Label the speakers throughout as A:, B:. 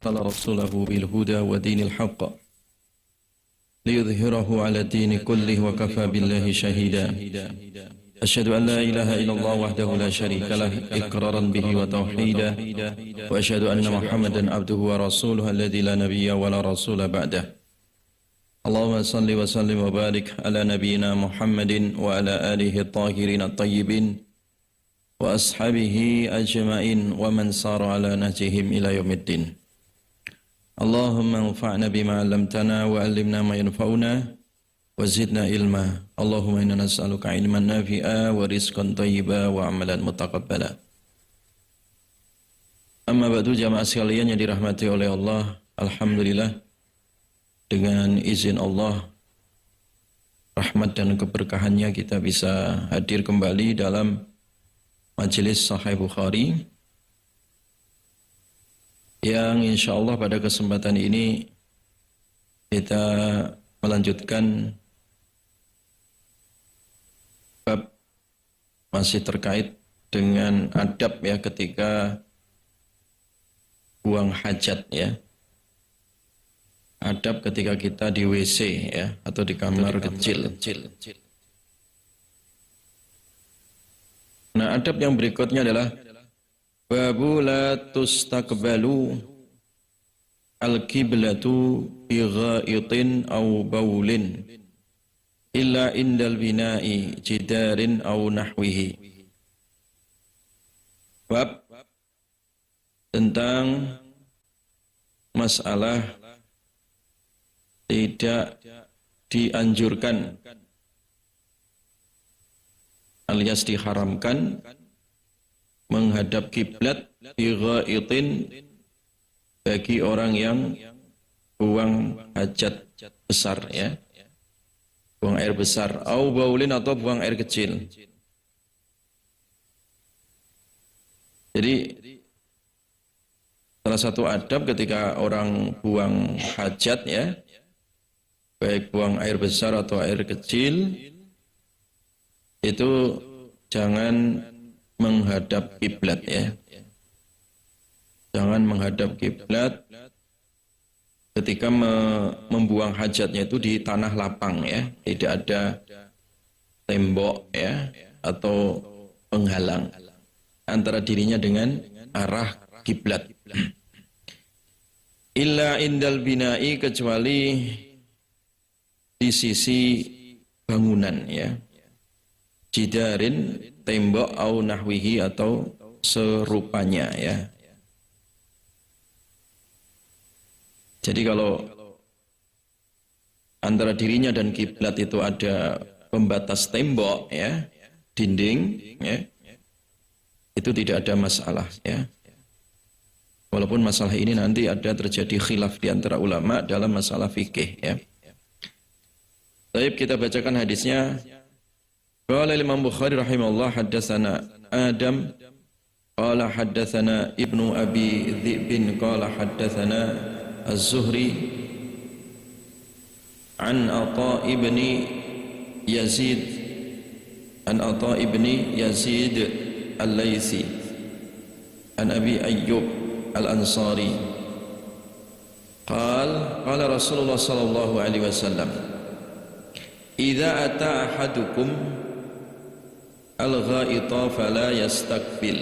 A: أرسل رسوله بالهدى ودين الحق ليظهره على الدين كله وكفى بالله شهيدا. أشهد أن لا إله إلا الله وحده لا شريك له إقرارا به وتوحيدا، وأشهد أن محمدا عبده ورسوله الذي لا نبي ولا رسول بعده. اللهم صل وسلم وبارك على نبينا محمد وعلى آله الطاهرين الطيبين وأصحابه أجمعين ومن سار على نهجهم إلى يوم الدين. اللهم انفعنا بما علمتنا وعلمنا ما ينفعنا وزدنا علما. اللهم إنا نسألك علما نافعا ورزقا طيبا وعملا متقبلا. Amma ba'du, jamaah sekalian yang dirahmati oleh Allah, alhamdulillah dengan izin Allah, rahmat dan keberkahannya kita bisa hadir kembali dalam majelis Sahih Bukhari yang insya Allah pada kesempatan ini kita melanjutkan bab masih terkait dengan adab ya ketika buang hajat ya. Adab ketika kita di WC ya atau di kamar kecil. Nah, adab yang berikutnya adalah babu la tustaqbalu al-qiblatu bi ghaitin aw baulin illa indal bina'i jidarin aw nahwihi. Bab tentang masalah tidak dianjurkan alias diharamkan menghadap kiblat bi ghaitin bagi orang yang buang hajat besar ya, buang air besar, au baulin atau buang air kecil. Jadi salah satu adab ketika orang buang hajat ya, baik buang air besar atau air kecil, itu jangan menghadap kiblat ya. Jangan menghadap kiblat ketika membuang hajatnya itu di tanah lapang ya, tidak ada tembok ya atau penghalang antara dirinya dengan arah kiblat. Illa indal bina'i, kecuali di sisi bangunan ya, jidarin tembok au nahwihi atau serupanya ya. Jadi kalau antara dirinya dan kiblat itu ada pembatas tembok ya, dinding ya, itu tidak ada masalah ya. Walaupun masalah ini nanti ada terjadi khilaf di antara ulama dalam masalah fikih ya. Baik, kita bacakan hadisnya. Qala Imam Bukhari rahimahullah, haddatsana Adam qala haddatsana Ibnu Abi Dhi'bin qala haddatsana Az-Zuhri an Atha ibni Yazid Al-Laitsi an Abi Ayyub Al-Ansari qala Rasulullah sallallahu alaihi wasallam idza ata ahadukum al-ghaita fala yastaqbil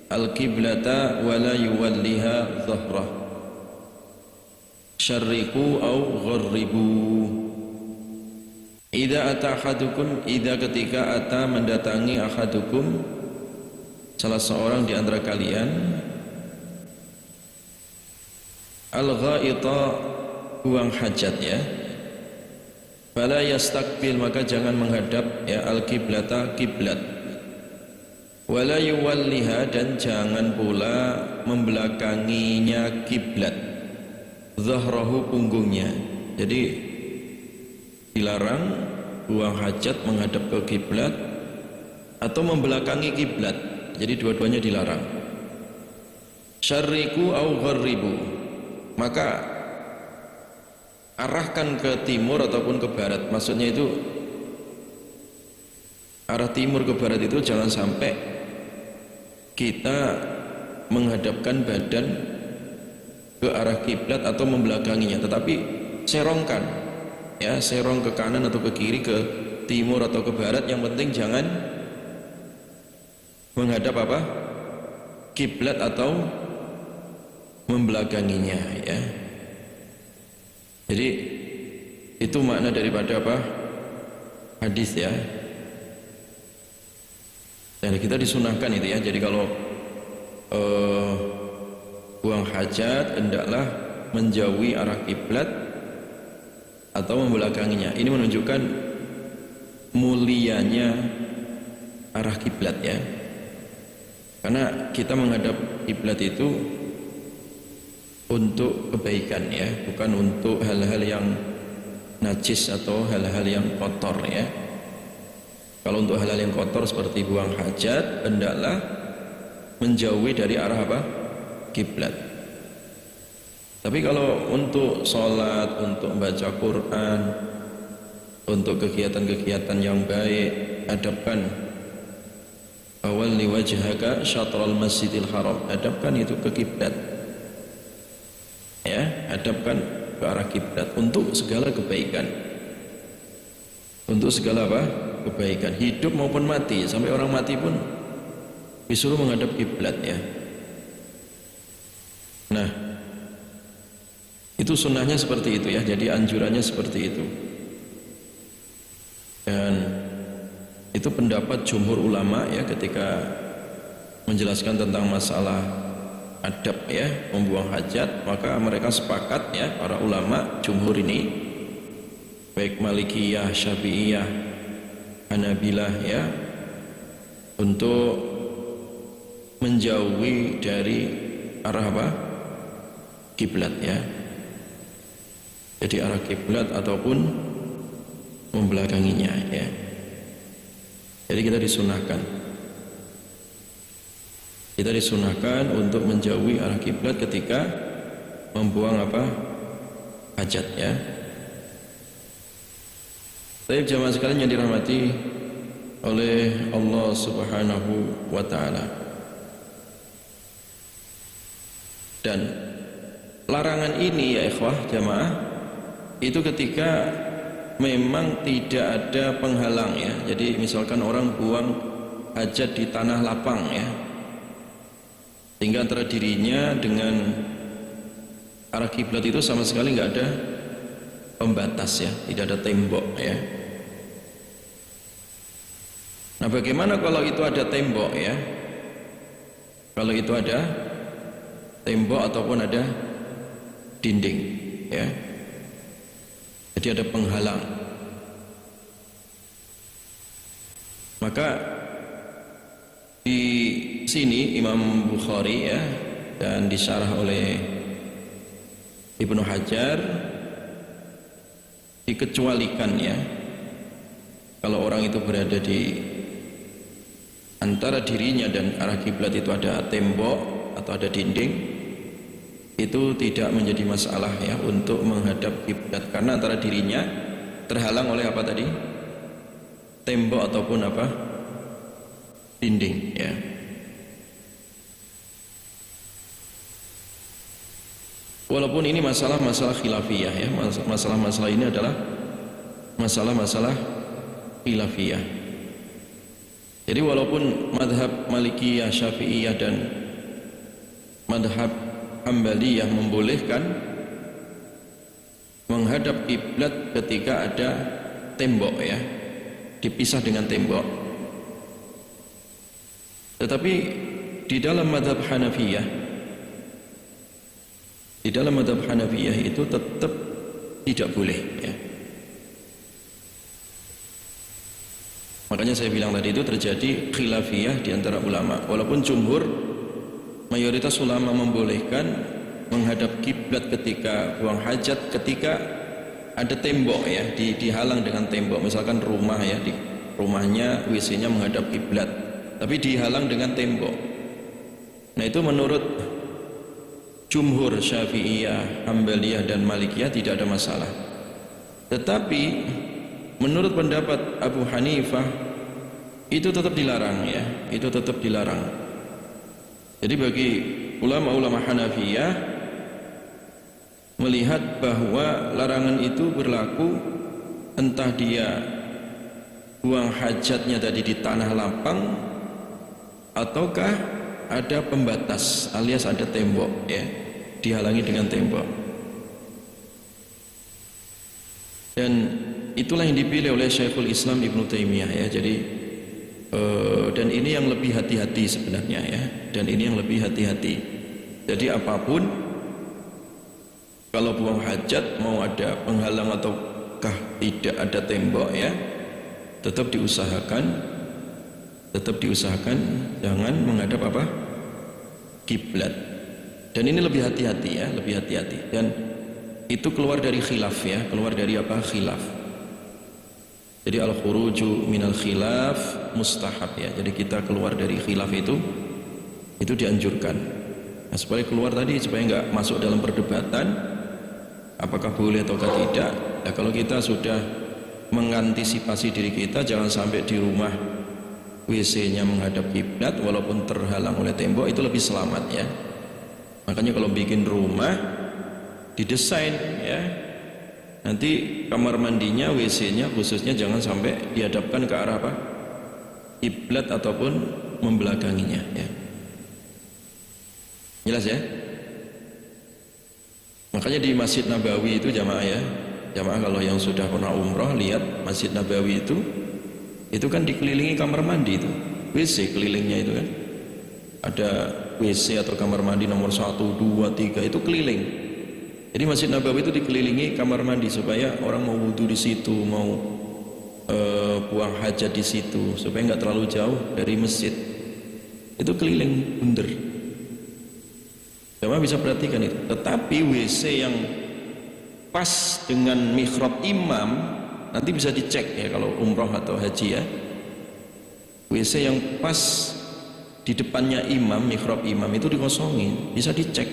A: al-qiblata wa la yuwalliha dhahrah syarriku au gharribu. Idza ata ahadukum, idza ketika ata mendatangi ahadukum salah seorang di antara kalian al-ghaita buang hajat ya, fala yastaqbil maka jangan menghadap ya al-qiblata kiblat, wala yuwalliha dan jangan pula membelakanginya kiblat, zahrahu punggungnya. Jadi dilarang buang hajat menghadap ke kiblat atau membelakangi kiblat. Jadi dua-duanya dilarang. Syarriku au gharribu, maka arahkan ke timur ataupun ke barat. Maksudnya itu arah timur ke barat itu jangan sampai kita menghadapkan badan ke arah kiblat atau membelakanginya, tetapi serongkan, ya, serong ke kanan atau ke kiri, ke timur atau ke barat, yang penting jangan menghadap apa? Kiblat atau membelakanginya, ya. Jadi itu makna daripada apa? Hadis, ya. Dan kita disunahkan itu, ya. Jadi kalau buang hajat hendaklah menjauhi arah kiblat atau membelakanginya. Ini menunjukkan mulianya arah kiblat, ya. Karena kita menghadap kiblat itu untuk kebaikan, ya, bukan untuk hal-hal yang najis atau hal-hal yang kotor, ya. Kalau untuk hal-hal yang kotor seperti buang hajat, hendaklah menjauhi dari arah apa? Kiblat. Tapi kalau untuk sholat, untuk membaca Quran, untuk kegiatan-kegiatan yang baik, hadapkan awalli wajhaka syatral masjidil haram, hadapkan itu ke kiblat, ya, hadapkan ke arah kiblat untuk segala kebaikan, untuk segala apa? Kebaikan, hidup maupun mati. Sampai orang mati pun disuruh menghadap kiblat, ya. Nah, itu sunnahnya seperti itu, ya. Jadi anjurannya seperti itu. Dan itu pendapat jumhur ulama, ya, ketika menjelaskan tentang masalah adab, ya, membuang hajat, maka mereka sepakat, ya, para ulama jumhur ini, baik Malikiyah, Syafi'iyah, Hanabilah, ya, untuk menjauhi dari arah apa? Kiblat, ya. Jadi arah kiblat ataupun membelakanginya, ya. Jadi kita disunahkan untuk menjauhi arah kiblat ketika membuang apa? Hajat, ya. Baik jamaah sekalian yang dirahmati oleh Allah Subhanahu wa taala. Dan larangan ini, ya ikhwah jamaah, itu ketika memang tidak ada penghalang, ya. Jadi misalkan orang buang hajat di tanah lapang, ya, sehingga antara dirinya dengan arah kiblat itu sama sekali nggak ada pembatas, ya, tidak ada tembok, ya. Nah, bagaimana kalau itu ada tembok, ya? Kalau itu ada tembok ataupun ada dinding, ya. Jadi ada penghalang. Maka di sini Imam Bukhari, ya, dan disyarah oleh Ibnu Hajar, dikecualikan, ya, kalau orang itu berada di antara dirinya dan arah kiblat itu ada tembok atau ada dinding, itu tidak menjadi masalah, ya, untuk menghadap kiblat, karena antara dirinya terhalang oleh apa tadi? Tembok ataupun apa? Dinding, ya. Walaupun ini masalah-masalah khilafiyah, ya, masalah-masalah ini adalah masalah-masalah khilafiyah. Jadi walaupun madhab Malikiyah, Syafi'iyah dan madhab Hambaliyah membolehkan menghadap kiblat ketika ada tembok, ya, dipisah dengan tembok, tetapi di dalam madhab Hanafiyah itu tetap tidak boleh, ya. Makanya saya bilang tadi itu terjadi khilafiyah di antara ulama. Walaupun jumhur, mayoritas ulama membolehkan menghadap kiblat ketika buang hajat ketika ada tembok, ya, dihalang dengan tembok. Misalkan rumah, ya, di rumahnya WC-nya menghadap kiblat, tapi dihalang dengan tembok. Nah, itu menurut jumhur Syafi'iyah, Hambaliyah dan Malikiyah tidak ada masalah. Tetapi menurut pendapat Abu Hanifah itu tetap dilarang, ya, itu tetap dilarang. Jadi bagi ulama-ulama Hanafiyah melihat bahwa larangan itu berlaku entah dia buang hajatnya tadi di tanah lapang ataukah ada pembatas alias ada tembok, ya, dihalangi dengan tembok. Dan itulah yang dipilih oleh Syekhul Islam Ibnu Taimiyah, ya. Jadi dan ini yang lebih hati-hati sebenarnya, ya. Dan ini yang lebih hati-hati. Jadi apapun, kalau buang hajat mau ada penghalang ataukah tidak ada tembok, ya, tetap diusahakan jangan menghadap apa? Kiblat. Dan ini lebih hati-hati, ya, lebih hati-hati. Dan itu keluar dari khilaf, ya, keluar dari apa? Khilaf. Jadi al-khuruju minal khilaf mustahab, ya. Jadi kita keluar dari khilaf itu dianjurkan. Nah, supaya keluar tadi, supaya enggak masuk dalam perdebatan apakah boleh atau tidak. Nah, kalau kita sudah mengantisipasi diri kita, jangan sampai di rumah WC-nya menghadap kiblat walaupun terhalang oleh tembok, itu lebih selamat, ya. Makanya kalau bikin rumah didesain, ya, nanti kamar mandinya, WC-nya khususnya jangan sampai dihadapkan ke arah apa? Kiblat ataupun membelakanginya, ya. Jelas, ya? Makanya di Masjid Nabawi itu jamaah, ya, jamaah kalau yang sudah pernah umroh lihat Masjid Nabawi itu kan dikelilingi kamar mandi, itu WC kelilingnya itu kan ada WC atau kamar mandi nomor 1, 2, 3 itu keliling. Jadi Masjid Nabawi itu dikelilingi kamar mandi supaya orang mau wudhu di situ, mau buang hajat di situ, supaya nggak terlalu jauh dari masjid. Itu keliling bunder. Coba bisa perhatikan itu. Tetapi WC yang pas dengan mihrab imam nanti bisa dicek, ya, kalau umroh atau haji, ya. WC yang pas di depannya imam, mihrab imam itu dikosongin, bisa dicek,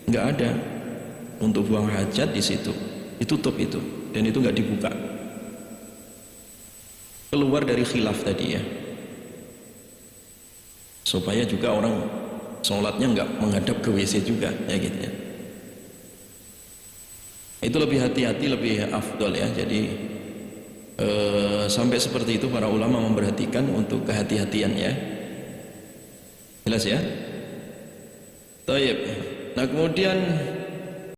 A: nggak ada untuk buang hajat di situ, ditutup itu, dan itu nggak dibuka. Keluar dari khilaf tadi, ya, supaya juga orang sholatnya nggak menghadap ke WC juga, ya, gitu, ya. Itu lebih hati-hati, lebih afdol, ya. Jadi sampai seperti itu para ulama memperhatikan untuk kehati-hatian, ya. Jelas, ya. Taib. Nah, kemudian